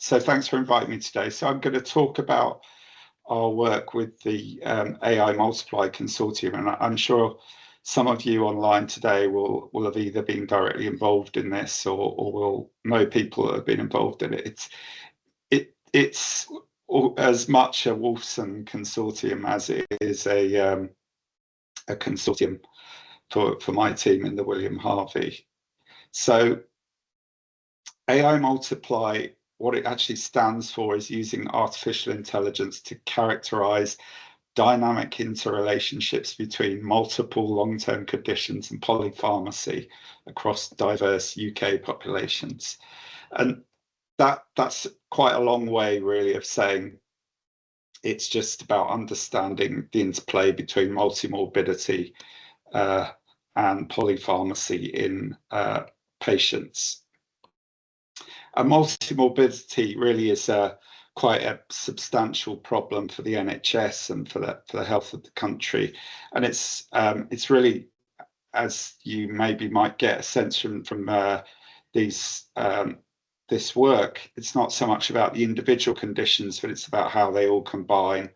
So thanks for inviting me today. So I'm going to talk about our work with the AI-MULTIPLY Consortium, and I'm sure some of you online today will have either been directly involved in this or will know people that have been involved in it. It's as much a Wolfson consortium as it is a consortium for my team in the William Harvey. So AI-MULTIPLY, what it actually stands for is using artificial intelligence to characterize dynamic interrelationships between multiple long-term conditions and polypharmacy across diverse UK populations. And that's quite a long way, really, of saying it's just about understanding the interplay between multimorbidity and polypharmacy in patients. And multimorbidity really is quite a substantial problem for the NHS and for the health of the country. And it's really, as you maybe might get a sense from this work, it's not so much about the individual conditions, but it's about how they all combine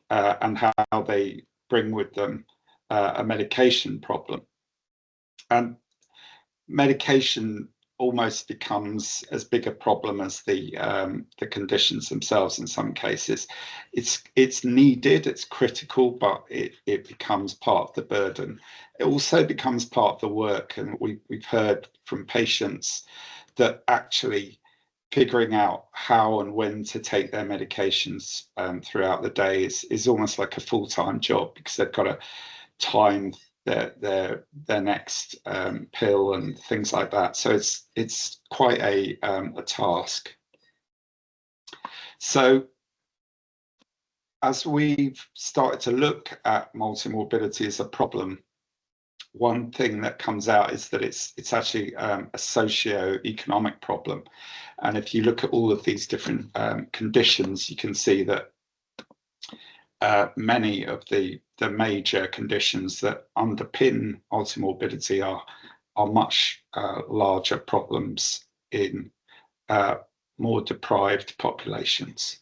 and how they bring with them a medication problem. And medication almost becomes as big a problem as the conditions themselves in some cases. It's needed, it's critical, but it becomes part of the burden. It also becomes part of the work, and we've heard from patients that actually figuring out how and when to take their medications throughout the day is almost like a full-time job, because they've got to time their next pill and things like that. So it's quite a task. So as we've started to look at multimorbidity as a problem, one thing that comes out is that it's actually a socio-economic problem. And if you look at all of these different conditions, you can see that many of the major conditions that underpin multimorbidity are much larger problems in more deprived populations.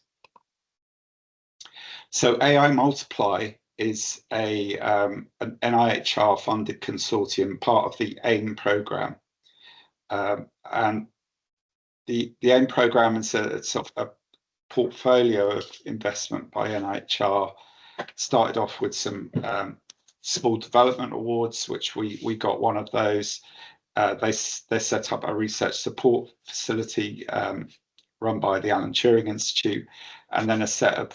So AI-MULTIPLY is an NIHR-funded consortium, part of the AIM programme. And the AIM programme is a sort of a portfolio of investment by NIHR. Started off with some small development awards, which we got one of those. They set up a research support facility run by the Alan Turing Institute, and then a set of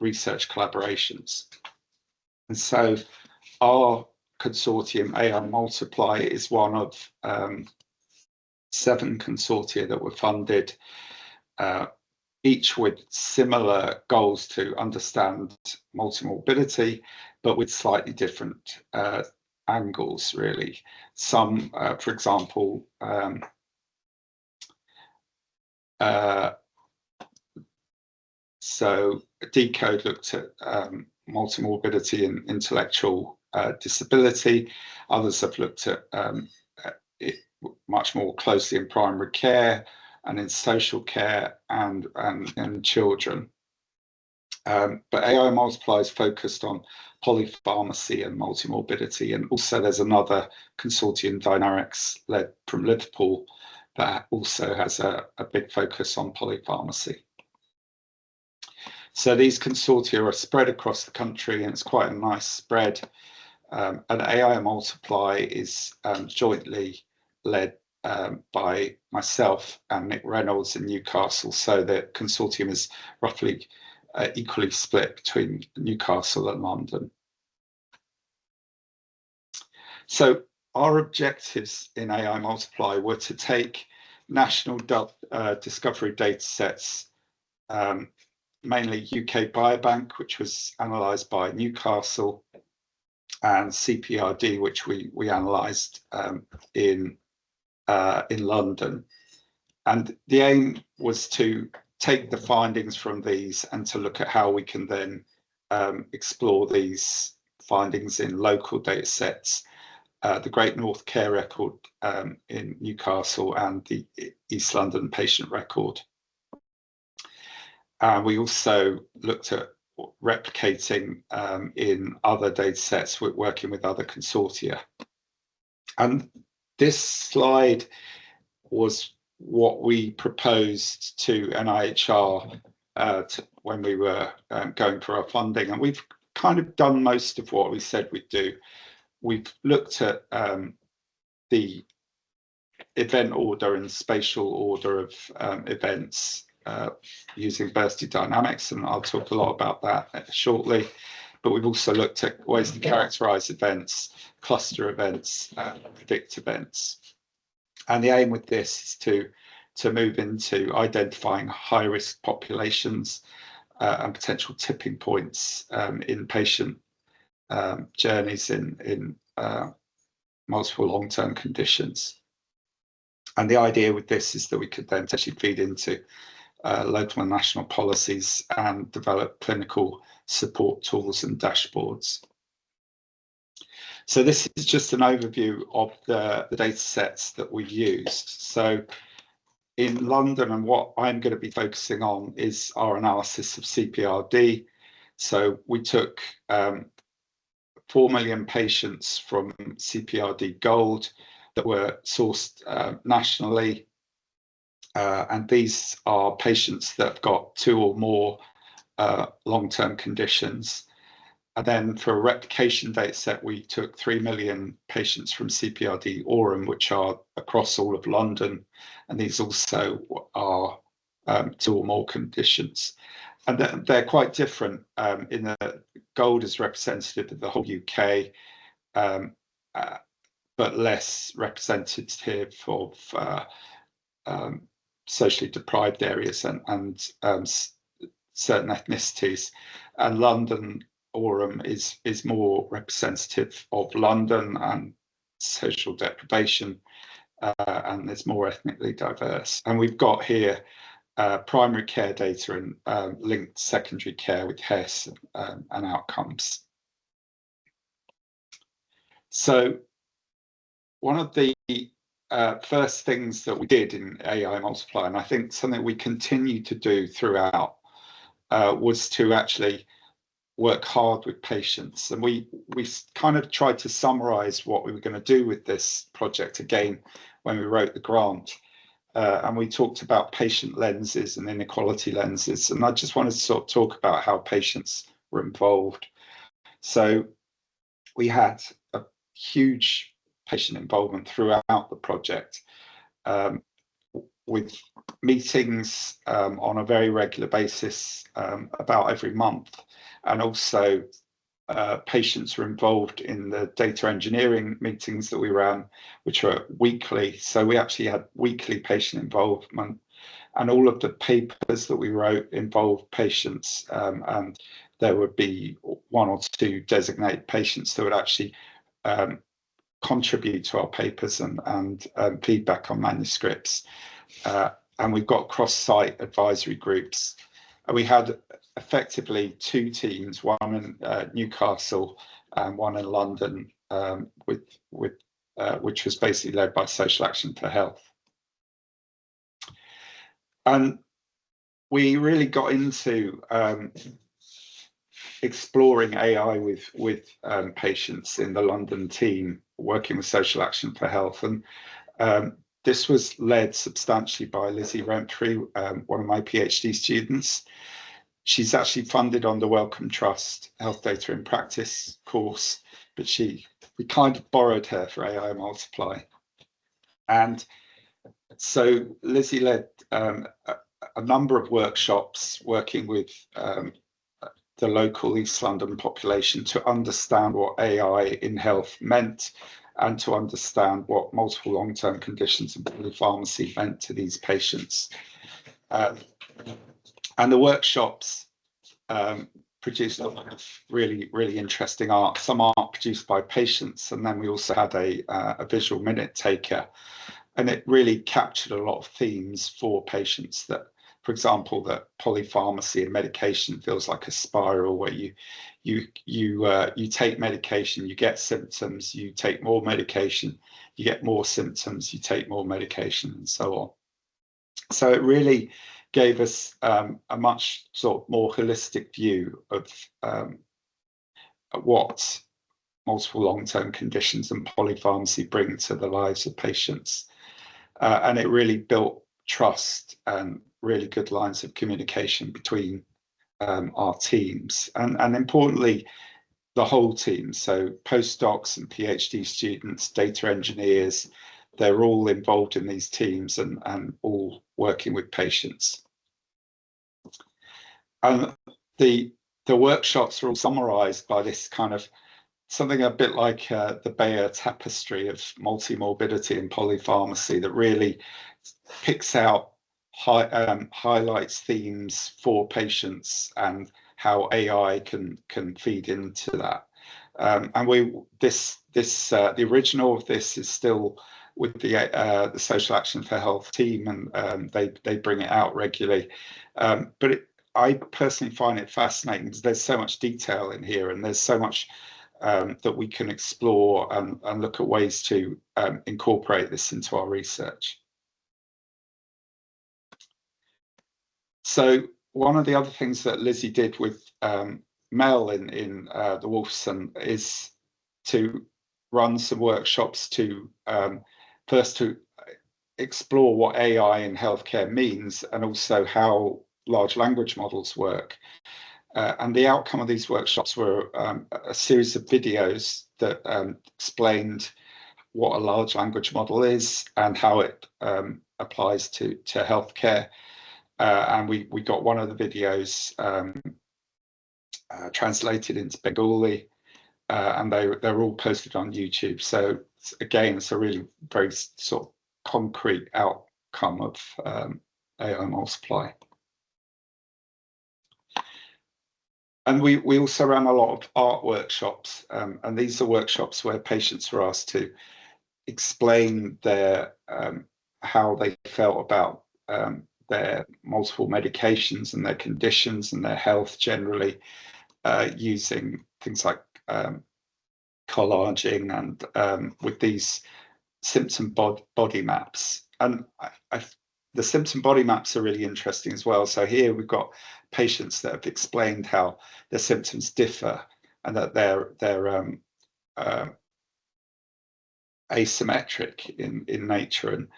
research collaborations. And so our consortium, AI-MULTIPLY, is one of 7 consortia that were funded, each with similar goals to understand multimorbidity, but with slightly different angles, really. Some, for example, so Decode looked at multimorbidity and intellectual disability. Others have looked at it much more closely in primary care and in social care and children. But AI-MULTIPLY is focused on polypharmacy and multimorbidity, and also there's another consortium, Dynamics, led from Liverpool, that also has a big focus on polypharmacy. So these consortia are spread across the country, and it's quite a nice spread. And AI-MULTIPLY is jointly led by myself and Nick Reynolds in Newcastle. So the consortium is roughly equally split between Newcastle and London. So our objectives in AI-MULTIPLY were to take national discovery data sets, mainly UK Biobank, which was analysed by Newcastle, and CPRD, which we analysed in London. And the aim was to take the findings from these and to look at how we can then explore these findings in local data sets, the Great North Care Record in Newcastle and the East London Patient Record. And we also looked at replicating in other data sets, working with other consortia. And this slide was what we proposed to NIHR when we were going for our funding. And we've kind of done most of what we said we'd do. We've looked at the event order and spatial order of events using bursty dynamics, and I'll talk a lot about that shortly. But we've also looked at ways to characterize events, cluster events, predict events. And the aim with this is to move into identifying high-risk populations and potential tipping points in patient journeys in multiple long-term conditions. And the idea with this is that we could then potentially feed into local and national policies and develop clinical support tools and dashboards. So this is just an overview of the data sets that we used. So in London, and what I'm going to be focusing on is our analysis of CPRD. So we took 4 million patients from CPRD Gold that were sourced nationally. And these are patients that have got 2 or more long-term conditions. And then for a replication data set, we took 3 million patients from CPRD Aurum, which are across all of London. And these also are 2 or more conditions. And they're quite different. In the Gold is representative of the whole UK, but less representative of socially deprived areas and certain ethnicities. And London Aurum is more representative of London and social deprivation, and it's more ethnically diverse. And we've got here primary care data and linked secondary care with HES and outcomes. So one of the first things that we did in AI-MULTIPLY, and I think something we continue to do throughout, was to actually work hard with patients. And we kind of tried to summarize what we were going to do with this project again when we wrote the grant. And we talked about patient lenses and inequality lenses. And I just wanted to sort of talk about how patients were involved. So we had a huge patient involvement throughout the project, with meetings on a very regular basis, about every month. And also patients were involved in the data engineering meetings that we ran, which were weekly. So we actually had weekly patient involvement, and all of the papers that we wrote involved patients, and there would be 1 or 2 designated patients that would actually contribute to our papers and feedback on manuscripts. And we've got cross-site advisory groups. We had effectively 2 teams, one in Newcastle and one in London, which was basically led by Social Action for Health. And we really got into exploring AI with patients in the London team, working with Social Action for Health. And this was led substantially by Lizzie Renfrey, one of my PhD students. She's actually funded on the Wellcome Trust Health Data in Practice course, but we kind of borrowed her for AI-MULTIPLY. And so Lizzie led a number of workshops working with the local East London population to understand what AI in health meant, and to understand what multiple long-term conditions and polypharmacy meant to these patients. And the workshops produced a lot of really, really interesting art. Some art produced by patients, and then we also had a visual minute taker. And it really captured a lot of themes for patients that, for example, that polypharmacy and medication feels like a spiral where you take medication, you get symptoms, you take more medication, you get more symptoms, you take more medication, and so on. So it really gave us a much sort of more holistic view of what multiple long-term conditions and polypharmacy bring to the lives of patients. And it really built trust and really good lines of communication between our teams, and importantly, the whole team. So postdocs and PhD students, data engineers, they're all involved in these teams and all working with patients. And the workshops are all summarised by this kind of something a bit like the Bayer tapestry of multimorbidity and polypharmacy that really picks out, highlights themes for patients and how AI can feed into that. And the original of this is still with the Social Action for Health team, and they bring it out regularly. But I personally find it fascinating because there's so much detail in here, and there's so much that we can explore and look at ways to incorporate this into our research. So one of the other things that Lizzie did with Mel in the Wolfson is to run some workshops to first to explore what AI in healthcare means, and also how large language models work. And the outcome of these workshops were a series of videos that explained what a large language model is and how it applies to healthcare. And we got one of the videos translated into Bengali, and they're all posted on YouTube. So again, it's a really very sort of concrete outcome of AI-MULTIPLY. And we also ran a lot of art workshops, and these are workshops where patients were asked to explain their how they felt about their multiple medications and their conditions and their health generally, using things like collaging and with these symptom body maps. And the symptom body maps are really interesting as well. So here we've got patients that have explained how their symptoms differ and that they're asymmetric in nature. And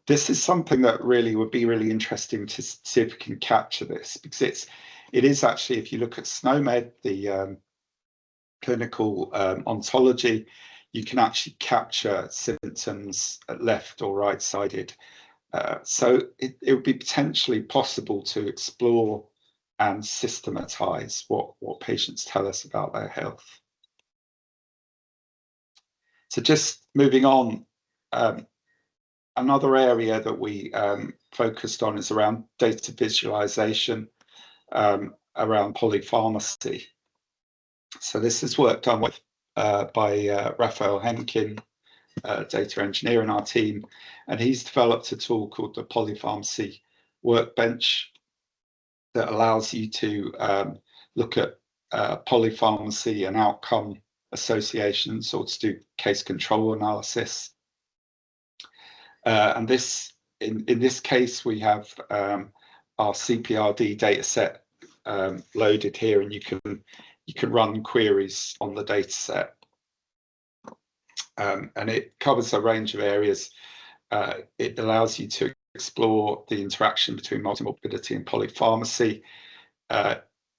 this is something that really would be really interesting to see if we can capture this, because it is actually, if you look at SNOMED, the clinical ontology, you can actually capture symptoms left or right sided. So it would be potentially possible to explore and systematize what patients tell us about their health. So just moving on, another area that we focused on is around data visualization, around polypharmacy. So this is work done with by Raphael Henkin, data engineer in our team, and he's developed a tool called the polypharmacy workbench that allows you to look at polypharmacy and outcome associations, or to do case control analysis. And this, in this case, we have our CPRD data set loaded here, and you can run queries on the data set. And it covers a range of areas. It allows you to explore the interaction between multimorbidity and polypharmacy.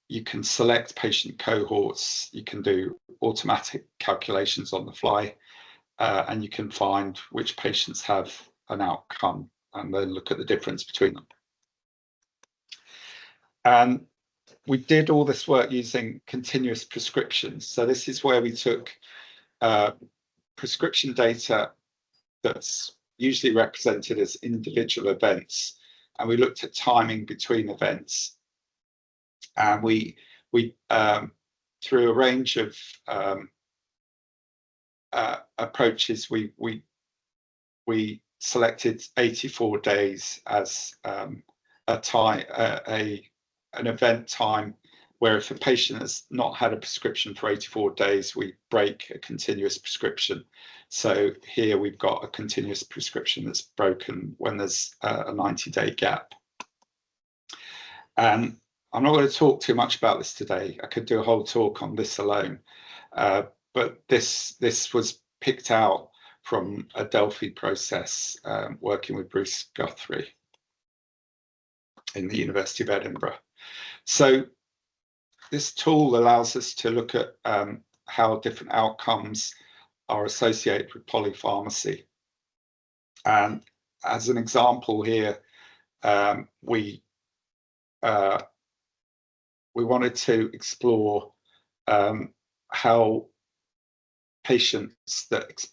You can select patient cohorts, you can do automatic calculations on the fly, and you can find which patients have an outcome and then look at the difference between them. And we did all this work using continuous prescriptions. So this is where we took prescription data that's usually represented as individual events, and we looked at timing between events. And we through a range of approaches, we selected 84 days as an event time, where if a patient has not had a prescription for 84 days, we break a continuous prescription. So here we've got a continuous prescription that's broken when there's a 90-day gap. And I'm not going to talk too much about this today. I could do a whole talk on this alone, but this was picked out from a Delphi process working with Bruce Guthrie in the University of Edinburgh. So this tool allows us to look at how different outcomes are associated with polypharmacy. And as an example here, we wanted to explore how patients that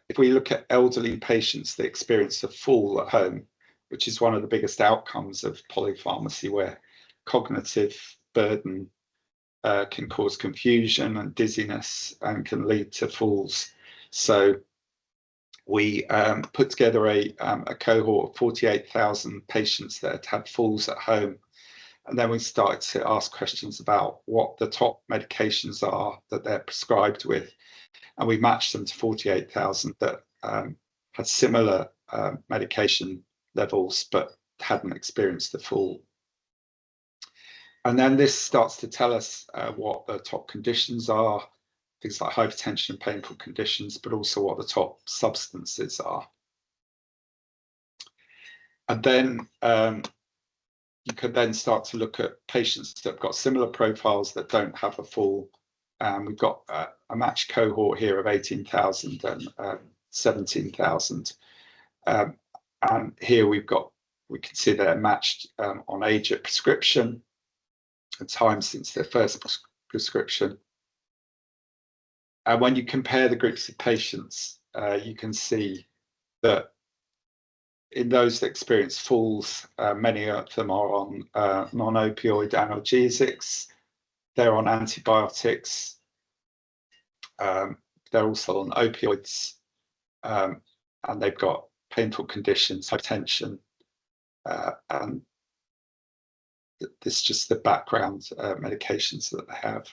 if we look at elderly patients that experience a fall at home, which is one of the biggest outcomes of polypharmacy, where cognitive burden can cause confusion and dizziness and can lead to falls. So we put together a cohort of 48,000 patients that had had falls at home. And then we started to ask questions about what the top medications are that they're prescribed with. And we matched them to 48,000 that had similar medication levels, but hadn't experienced the fall. And then this starts to tell us what the top conditions are, things like hypertension and painful conditions, but also what the top substances are. And then you could then start to look at patients that have got similar profiles that don't have a fall. We've got a matched cohort here of 18,000 and 17,000. And here we can see they're matched on age at prescription and time since their first prescription. And when you compare the groups of patients, you can see that in those that experience falls, many of them are on non-opioid analgesics. They're on antibiotics. They're also on opioids, and they've got painful conditions, hypertension, and this is just the background medications that they have.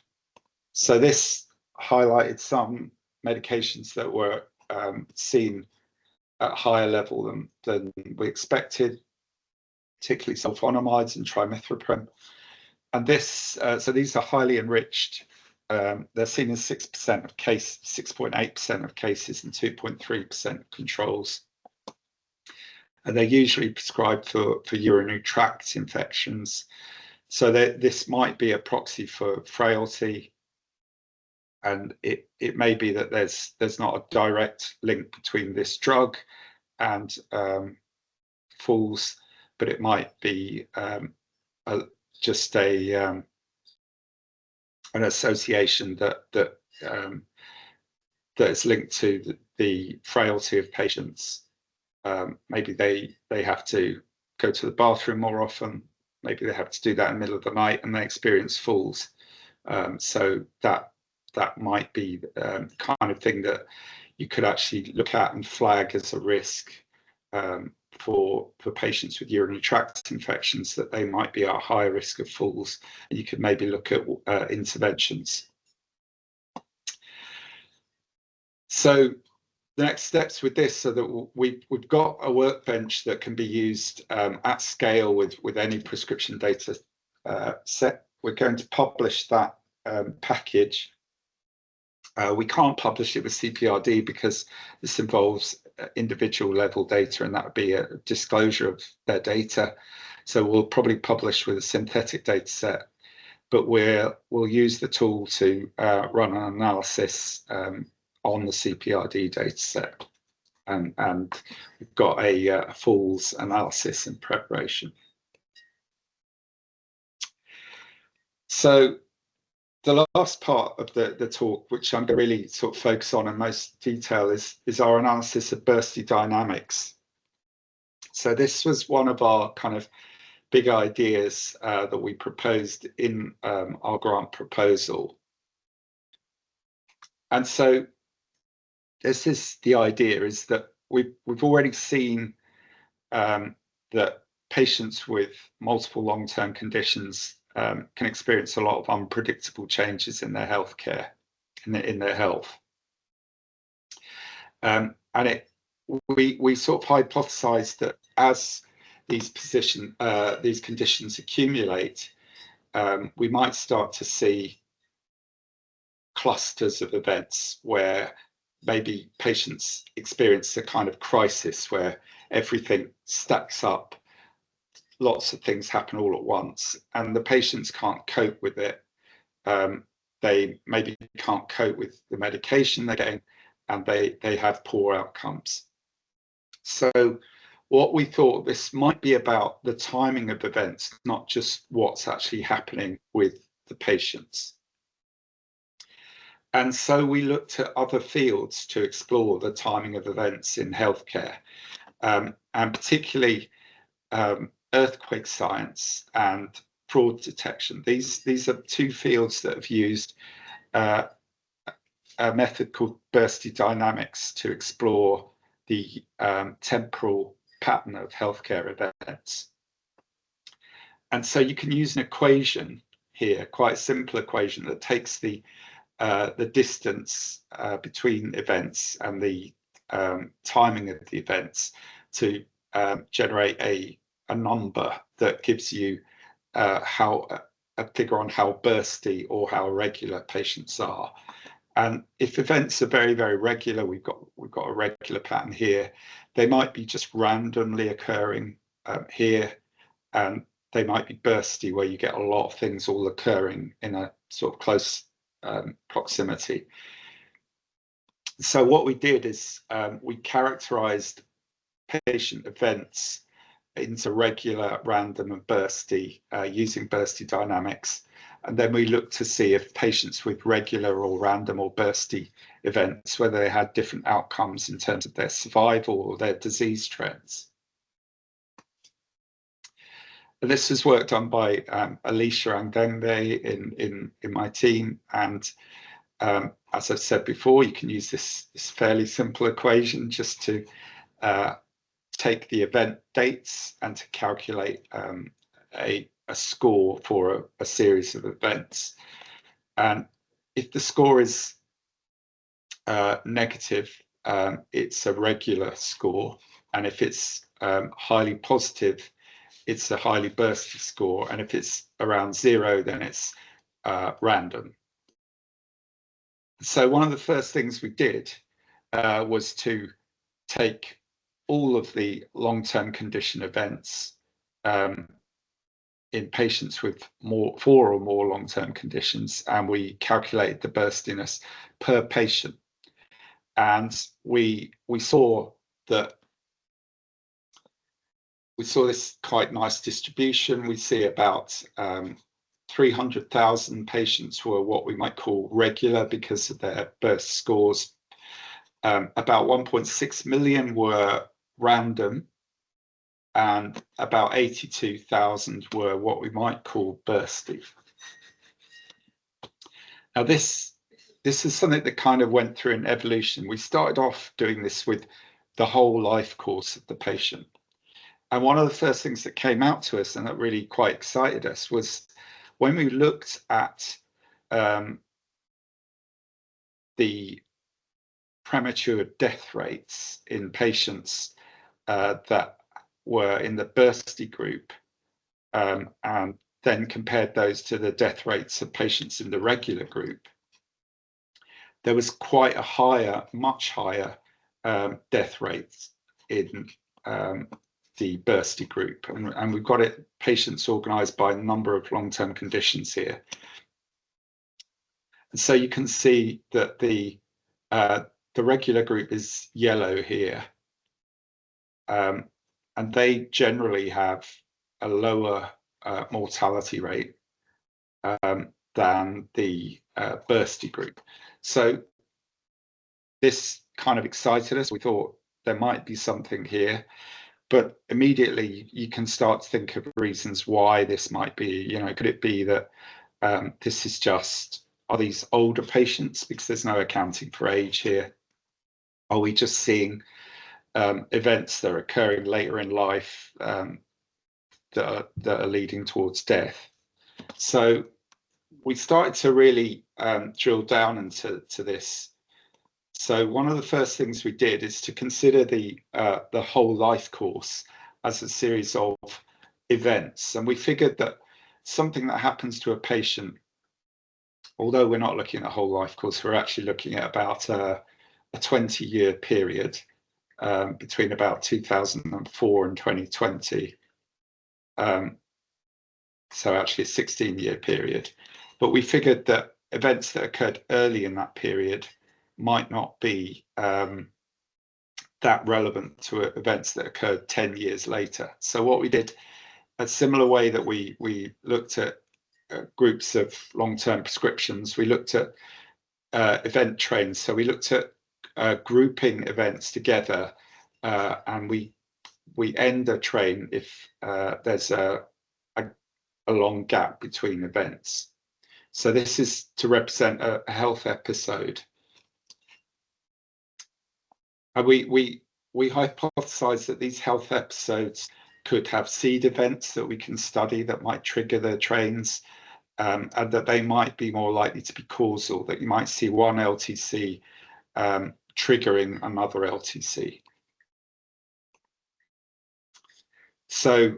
So this highlighted some medications that were seen at higher level than we expected, particularly sulfonamides and trimethoprim. And this, so these are highly enriched. They're seen in 6% of cases, 6.8% of cases, and 2.3% of controls. And they're usually prescribed for urinary tract infections. So this might be a proxy for frailty. And it may be that there's not a direct link between this drug and falls, but it might be just an association that is linked to the frailty of patients. Maybe they have to go to the bathroom more often. Maybe they have to do that in the middle of the night and they experience falls. So that might be the kind of thing that you could actually look at and flag as a risk for patients with urinary tract infections, that they might be at a higher risk of falls. And you could maybe look at interventions. So the next steps with this, so that we've got a workbench that can be used at scale with any prescription data set. We're going to publish that package. We can't publish it with CPRD because this involves individual level data, and that would be a disclosure of their data. So we'll probably publish with a synthetic data set, but we'll use the tool to run an analysis on the CPRD data set. And we've got a falls analysis in preparation. So the last part of the talk, which I'm going to really sort of focus on in most detail, is our analysis of bursty dynamics. So this was one of our kind of big ideas that we proposed in our grant proposal. And so this is the idea, is that we've already seen that patients with multiple long-term conditions can experience a lot of unpredictable changes in their healthcare, in their health. And we sort of hypothesized that as these conditions accumulate, we might start to see clusters of events where maybe patients experience a kind of crisis where everything stacks up, lots of things happen all at once, and the patients can't cope with it. They maybe can't cope with the medication they're getting, and they have poor outcomes. So what we thought, this might be about the timing of events, not just what's actually happening with the patients. And so we looked at other fields to explore the timing of events in healthcare, and particularly earthquake science and fraud detection. These are two fields that have used a method called bursty dynamics to explore the temporal pattern of healthcare events. And so you can use an equation here, quite a simple equation that takes the distance between events and the timing of the events to generate a number that gives you a figure on how bursty or how irregular patients are. And if events are very, very regular, we've got a regular pattern here. They might be just randomly occurring here, and they might be bursty, where you get a lot of things all occurring in a sort of close proximity. So what we did is we characterized patient events into regular, random, and bursty using bursty dynamics. And then we looked to see if patients with regular or random or bursty events, whether they had different outcomes in terms of their survival or their disease trends. And this was work done by Alicia Angdembe in my team. And as I've said before, you can use this fairly simple equation just to take the event dates and to calculate a score for a series of events. And if the score is negative, it's a regular score. And if it's highly positive, it's a highly bursty score. And if it's around 0, then it's random. So one of the first things we did was to take all of the long-term condition events in patients with 4 or more long-term conditions, and we calculated the burstiness per patient. And we saw this quite nice distribution. We see about 300,000 patients were what we might call regular because of their burst scores. About 1.6 million were random, and about 82,000 were what we might call bursty. Now this is something that kind of went through an evolution. We started off doing this with the whole life course of the patient. And one of the first things that came out to us and that really quite excited us was when we looked at the premature death rates in patients that were in the bursty group, and then compared those to the death rates of patients in the regular group. There was quite a much higher death rates in the bursty group, and we've got patients organised by a number of long-term conditions here. And so you can see that the regular group is yellow here, and they generally have a lower mortality rate than the bursty group. So this kind of excited us. We thought there might be something here, but immediately you can start to think of reasons why this might be. You know, could it be that this is just, are these older patients because there's no accounting for age here? Are we just seeing events that are occurring later in life that are leading towards death? So we started to really drill down into this. So one of the first things we did is to consider the whole life course as a series of events. And we figured that something that happens to a patient, although we're not looking at a whole life course, we're actually looking at about a 20-year period between about 2004 and 2020. So actually a 16-year period. But we figured that events that occurred early in that period might not be that relevant to events that occurred 10 years later. So what we did, a similar way that we looked at groups of long-term prescriptions, we looked at event trains. So we looked at grouping events together, and we end a train if there's a long gap between events. So this is to represent a health episode. And we hypothesized that these health episodes could have seed events that we can study that might trigger the trains, and that they might be more likely to be causal, that you might see one LTC triggering another LTC. So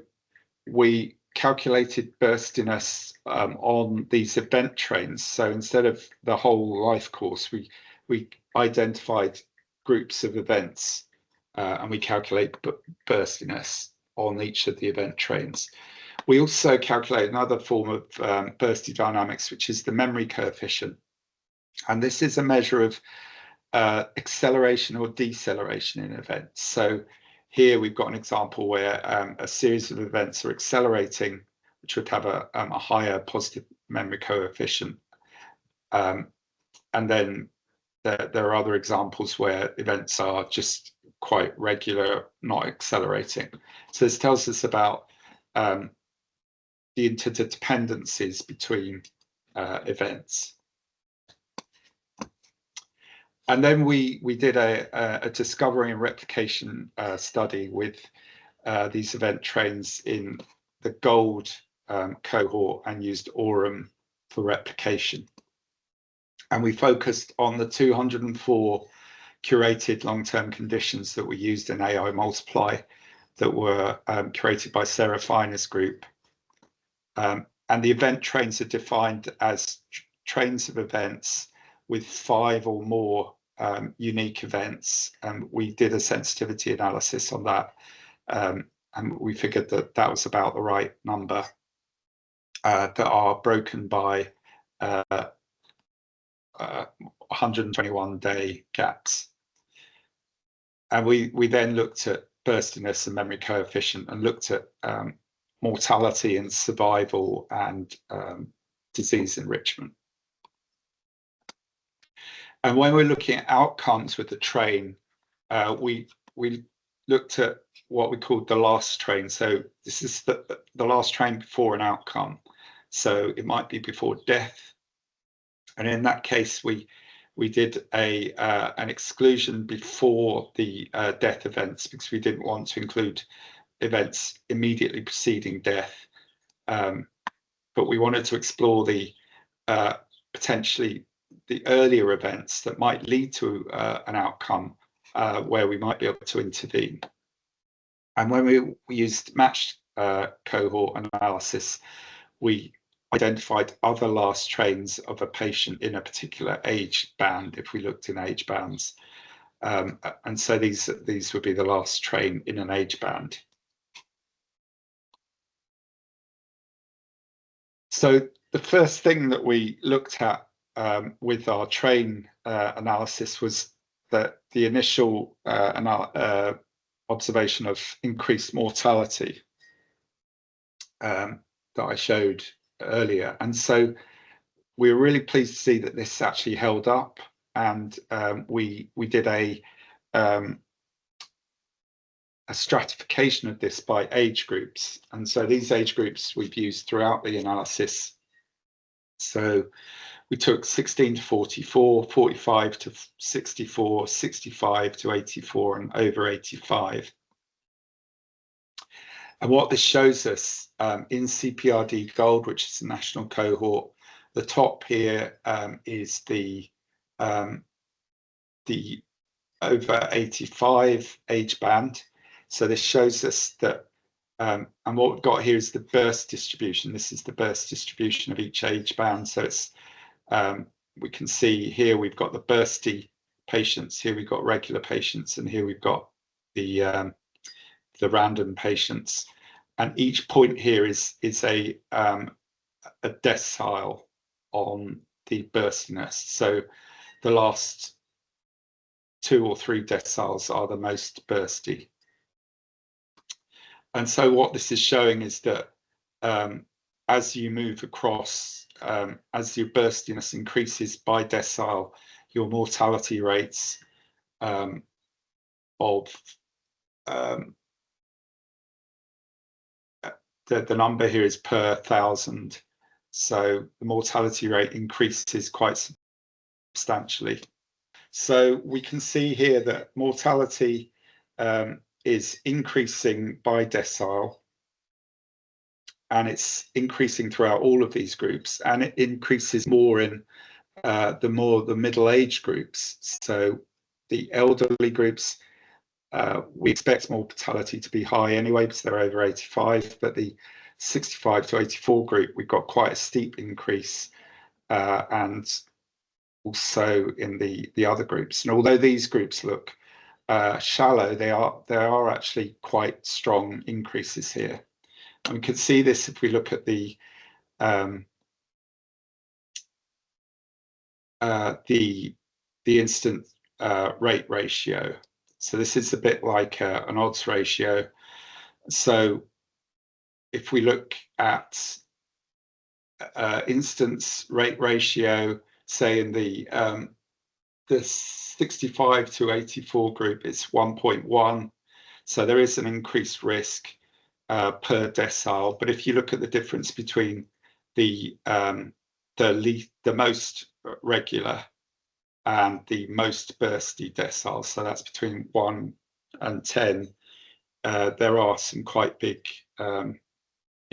we calculated burstiness on these event trains. So instead of the whole life course, we identified groups of events, and we calculate burstiness on each of the event trains. We also calculate another form of bursty dynamics, which is the memory coefficient. And this is a measure of acceleration or deceleration in events. So here we've got an example where a series of events are accelerating, which would have a higher positive memory coefficient. And then there are other examples where events are just quite regular, not accelerating. So this tells us about the interdependencies between events. And then we did a discovery and replication study with these event trains in the gold cohort and used Aurum for replication. And we focused on the 204 curated long-term conditions that were used in AI-MULTIPLY that were curated by Sarah Finer's group. And the event trains are defined as trains of events with 5 or more unique events. And we did a sensitivity analysis on that. And we figured that that was about the right number, that are broken by 121-day gaps. And we then looked at burstiness and memory coefficient and looked at mortality and survival and disease enrichment. And when we're looking at outcomes with the train, we looked at what we called the last train. So this is the last train before an outcome. So it might be before death. And in that case, we did an exclusion before the death events because we didn't want to include events immediately preceding death. But we wanted to explore the potentially the earlier events that might lead to an outcome where we might be able to intervene. And when we used matched cohort analysis, we identified other last trains of a patient in a particular age band if we looked in age bands. And so these would be the last train in an age band. So the first thing that we looked at with our train analysis was that the initial observation of increased mortality that I showed earlier. And so we were really pleased to see that this actually held up. And we did a stratification of this by age groups. And so these age groups we've used throughout the analysis. So we took 16 to 44, 45 to 64, 65 to 84, and over 85. And what this shows us in CPRD Gold, which is the national cohort, the top here is the over 85 age band. So this shows us that And what we've got here is the burst distribution. This is the burst distribution of each age band. So it's we can see here we've got the bursty patients, here we've got regular patients, and here we've got the random patients. And each point here is a decile on the burstiness. So the last 2 or 3 deciles are the most bursty. And so what this is showing is that as you move across, as your burstiness increases by decile, your mortality rates of the number here is per 1,000. So the mortality rate increases quite substantially. So we can see here that mortality is increasing by decile, and it's increasing throughout all of these groups, and it increases more in the middle-aged groups. So the elderly groups, we expect mortality to be high anyway because they're over 85, but the 65 to 84 group, we've got quite a steep increase, and also in the other groups. And although these groups look shallow, there are actually quite strong increases here. And we can see this if we look at the incident rate ratio. So this is a bit like an odds ratio. So if we look at incidence rate ratio, say in the 65 to 84 group, it's 1.1. So there is an increased risk per decile. But if you look at the difference between the most regular and the most bursty deciles, so that's between 1 and 10, there are some quite big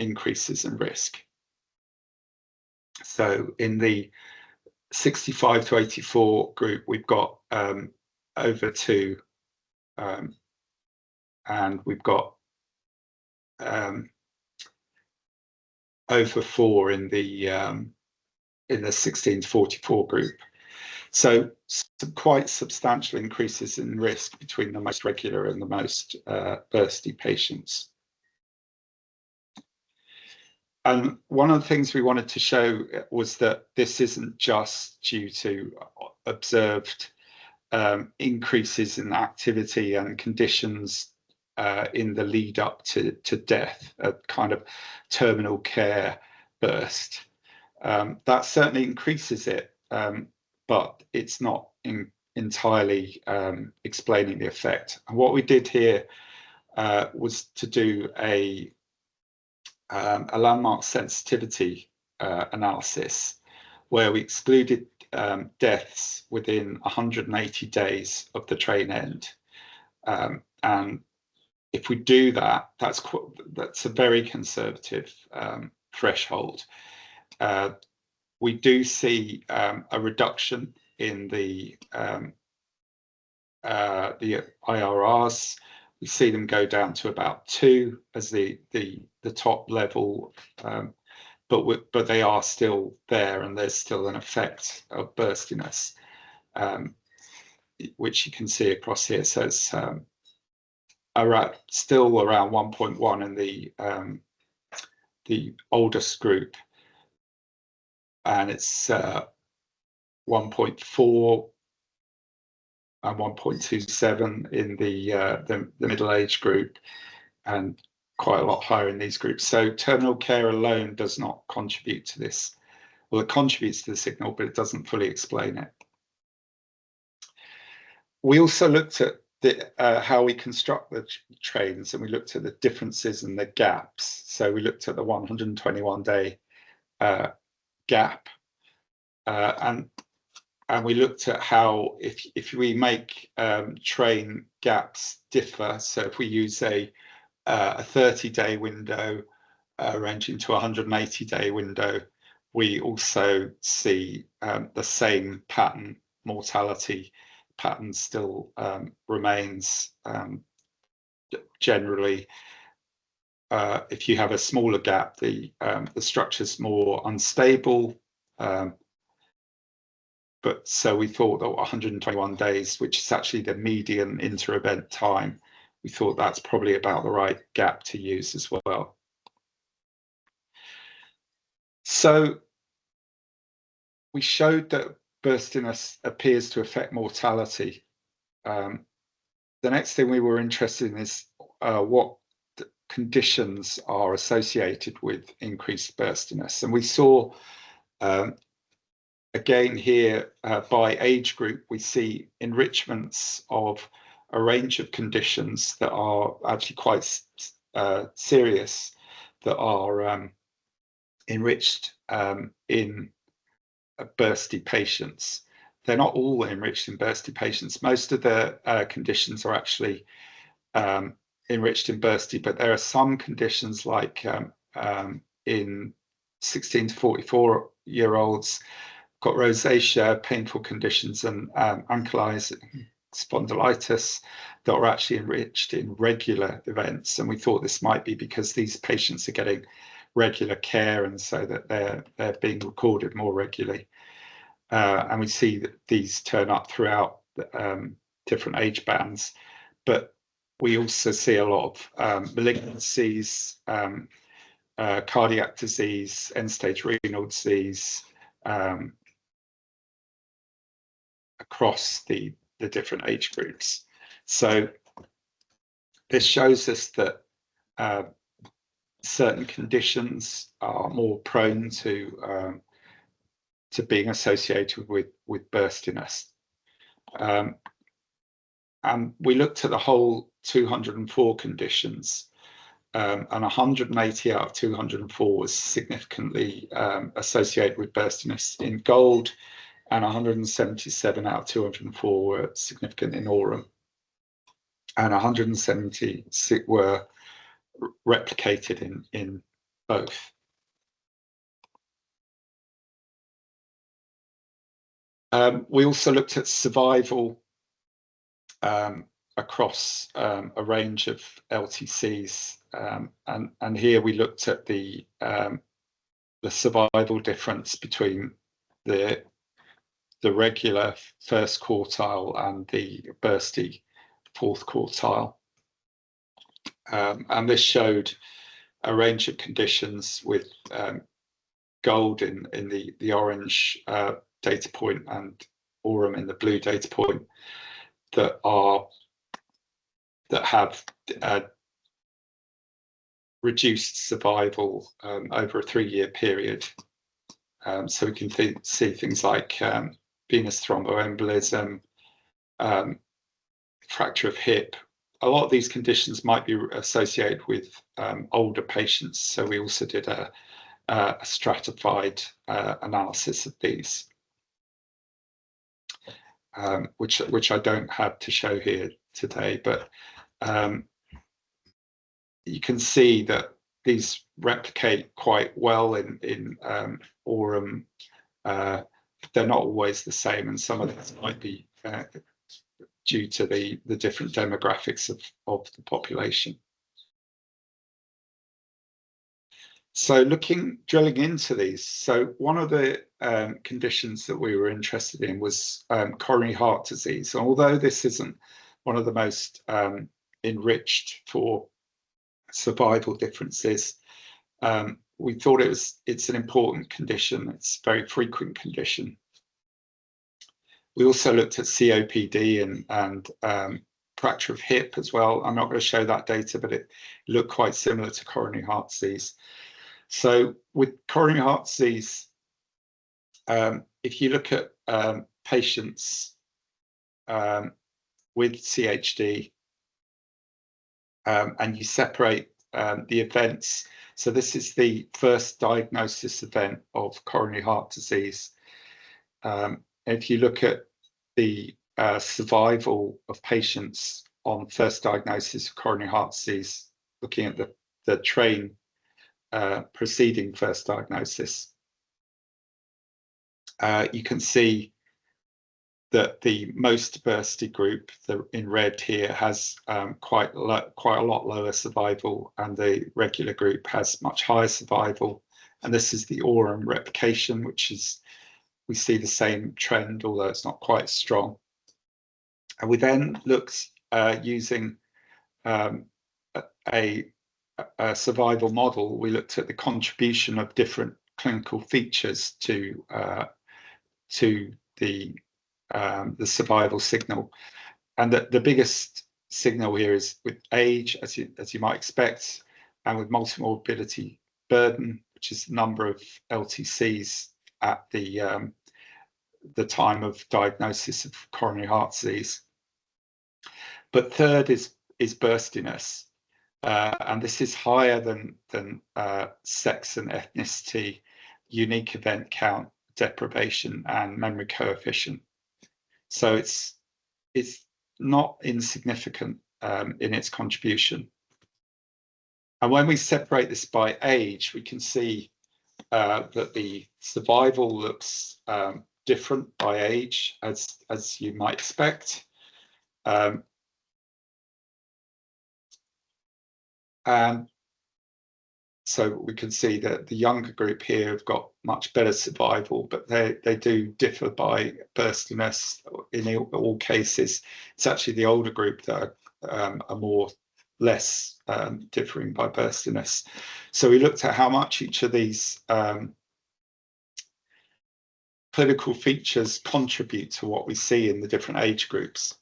increases in risk. So in the 65 to 84 group, we've got over 2, and we've got over 4 in the 16 to 44 group. So some quite substantial increases in risk between the most regular and the most bursty patients. And one of the things we wanted to show was that this isn't just due to observed increases in activity and conditions in the lead up to death, a kind of terminal care burst. That certainly increases it, but it's not entirely explaining the effect. And what we did here was to do a landmark sensitivity analysis where we excluded deaths within 180 days of the train end. And if we do that, that's a very conservative threshold. We do see a reduction in the IRRs. We see them go down to about 2 as the top level, but they are still there, and there's still an effect of burstiness, which you can see across here. So it's still around 1.1 in the oldest group, and it's 1.4 and 1.27 in the middle-aged group, and quite a lot higher in these groups. So terminal care alone does not contribute to this. Well, it contributes to the signal, but it doesn't fully explain it. We also looked at how we construct the trains, and we looked at the differences and the gaps. So we looked at the 121-day gap, and we looked at how if we make train gaps differ, so if we use a 30-day window ranging to a 180-day window, we also see the same pattern. Mortality pattern still remains generally if you have a smaller gap, the structure's more unstable. But so we thought that 121 days, which is actually the median inter-event time, we thought that's probably about the right gap to use as well. So we showed that burstiness appears to affect mortality. The next thing we were interested in is what conditions are associated with increased burstiness. And we saw, again here, by age group, we see enrichments of a range of conditions that are actually quite serious, that are enriched in bursty patients. They're not all enriched in bursty patients. Most of the conditions are actually enriched in bursty, but there are some conditions like in 16 to 44-year-olds got rosacea, painful conditions, and ankylosing spondylitis that are actually enriched in regular events. And we thought this might be because these patients are getting regular care, and so that they're being recorded more regularly. And we see that these turn up throughout different age bands, but we also see a lot of malignancies, cardiac disease, end-stage renal disease, across the different age groups. So this shows us that certain conditions are more prone to being associated with burstiness. And we looked at the whole 204 conditions, and 180 out of 204 was significantly associated with burstiness in gold, and 177 out of 204 were significant in aurum, and 176 were replicated in both. We also looked at survival across a range of LTCs, and here we looked at the survival difference between the regular first quartile and the bursty fourth quartile. And this showed a range of conditions with gold in the orange data point and aurum in the blue data point that have reduced survival over a 3-year period. So we can see things like venous thromboembolism, fracture of hip. A lot of these conditions might be associated with older patients, so we also did a stratified analysis of these, which I don't have to show here today, but you can see that these replicate quite well in aurum. They're not always the same, and some of this might be due to the different demographics of the population. So drilling into these, so one of the conditions that we were interested in was coronary heart disease. And although this isn't one of the most enriched for survival differences, we thought it's an important condition. It's a very frequent condition. We also looked at COPD and fracture of hip as well. I'm not going to show that data, but it looked quite similar to coronary heart disease. So with coronary heart disease, if you look at patients with CHD and you separate the events, so this is the first diagnosis event of coronary heart disease. If you look at the survival of patients on first diagnosis of coronary heart disease, looking at the train preceding first diagnosis, you can see that the most bursty group, in red here, has quite a lot lower survival, and the regular group has much higher survival. And this is the aurum replication, which is, we see the same trend, although it's not quite strong. And we then looked using a survival model. We looked at the contribution of different clinical features to the survival signal, and the biggest signal here is with age, as you might expect, and with multimorbidity burden, which is the number of LTCs at the time of diagnosis of coronary heart disease. But third is burstiness, and this is higher than sex and ethnicity, unique event count, deprivation, and memory coefficient. So it's not insignificant in its contribution. And when we separate this by age, we can see that the survival looks different by age, as you might expect. And so we can see that the younger group here have got much better survival, but they do differ by burstiness in all cases. It's actually the older group that are more less differing by burstiness. So we looked at how much each of these clinical features contribute to what we see in the different age groups.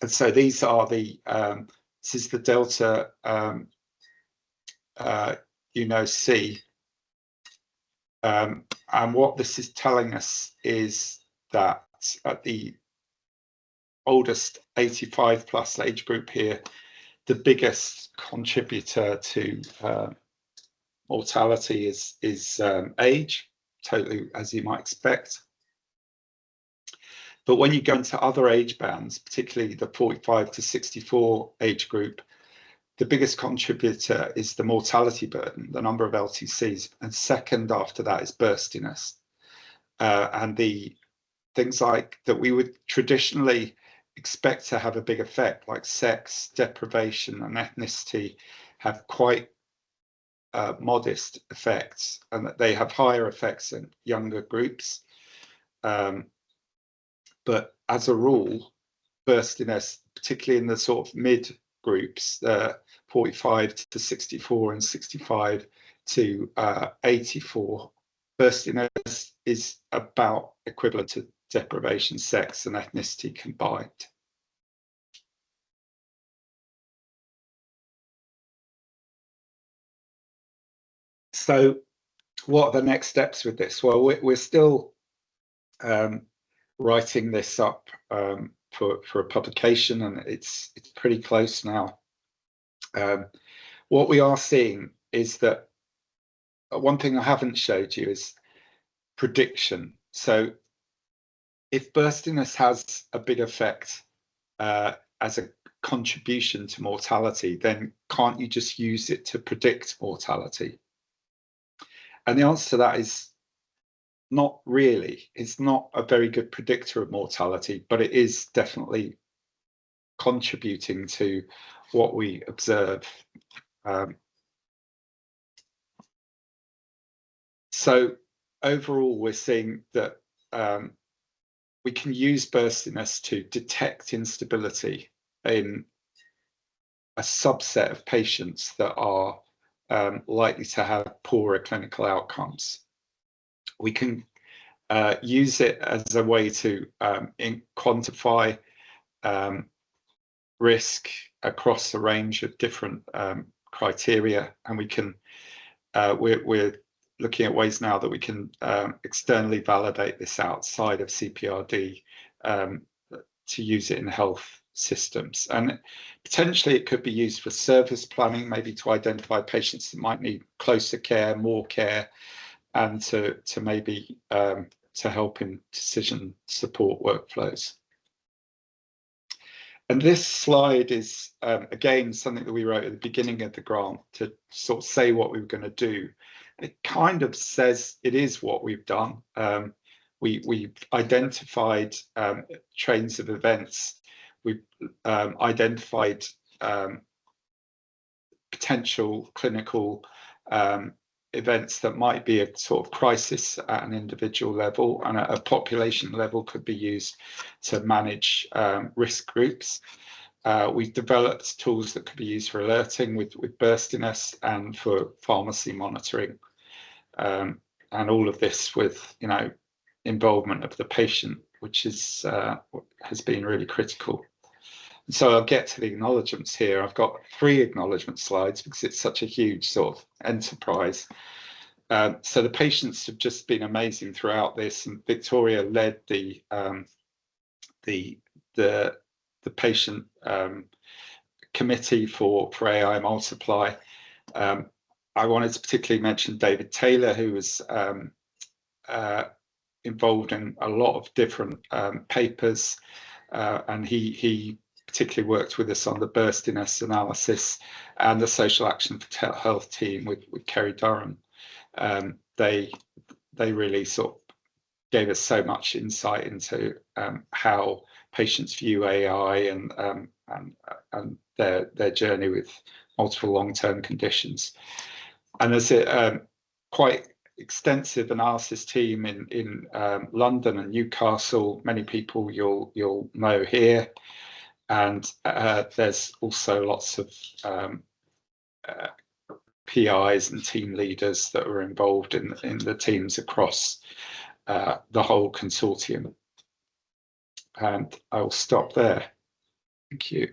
And so these are the this is the delta C, and what this is telling us is that at the oldest 85 plus age group here, the biggest contributor to mortality is age, totally as you might expect. But when you go into other age bands, particularly the 45 to 64 age group, the biggest contributor is the mortality burden, the number of LTCs, and second after that is burstiness. And the things like that we would traditionally expect to have a big effect, like sex, deprivation, and ethnicity, have quite modest effects, and that they have higher effects in younger groups. But as a rule, burstiness, particularly in the sort of mid groups, 45 to 64 and 65 to 84, burstiness is about equivalent to deprivation, sex, and ethnicity combined. So what are the next steps with this? Well, we're still writing this up for a publication, and it's pretty close now. What we are seeing is that one thing I haven't showed you is prediction. So if burstiness has a big effect as a contribution to mortality, then can't you just use it to predict mortality? And the answer to that is not really. It's not a very good predictor of mortality, but it is definitely contributing to what we observe. So overall, we're seeing that we can use burstiness to detect instability in a subset of patients that are likely to have poorer clinical outcomes. We can use it as a way to quantify risk across a range of different criteria, and we can we're looking at ways now that we can externally validate this outside of CPRD to use it in health systems. And potentially it could be used for service planning, maybe to identify patients that might need closer care, more care, and to maybe to help in decision support workflows. And this slide is, again, something that we wrote at the beginning of the grant to sort of say what we were going to do. It kind of says it is what we've done. we identified trains of events. We identified potential clinical events that might be a sort of crisis at an individual level, and at a population level could be used to manage risk groups. We've developed tools that could be used for alerting with burstiness and for pharmacy monitoring, and all of this with involvement of the patient, which is has been really critical. So I'll get to the acknowledgements here. I've got 3 acknowledgement slides because it's such a huge sort of enterprise. So the patients have just been amazing throughout this, and Victoria led the patient committee for AI-MULTIPLY. I wanted to particularly mention David Taylor, who was involved in a lot of different papers, and he particularly worked with us on the burstiness analysis, and the social action for health team with Kerry Durham. They really sort of gave us so much insight into how patients view AI and their journey with multiple long-term conditions. And there's a quite extensive analysis team in London and Newcastle. Many people you'll know here. And there's also lots of PIs and team leaders that are involved in the teams across the whole consortium. And I'll stop there. Thank you.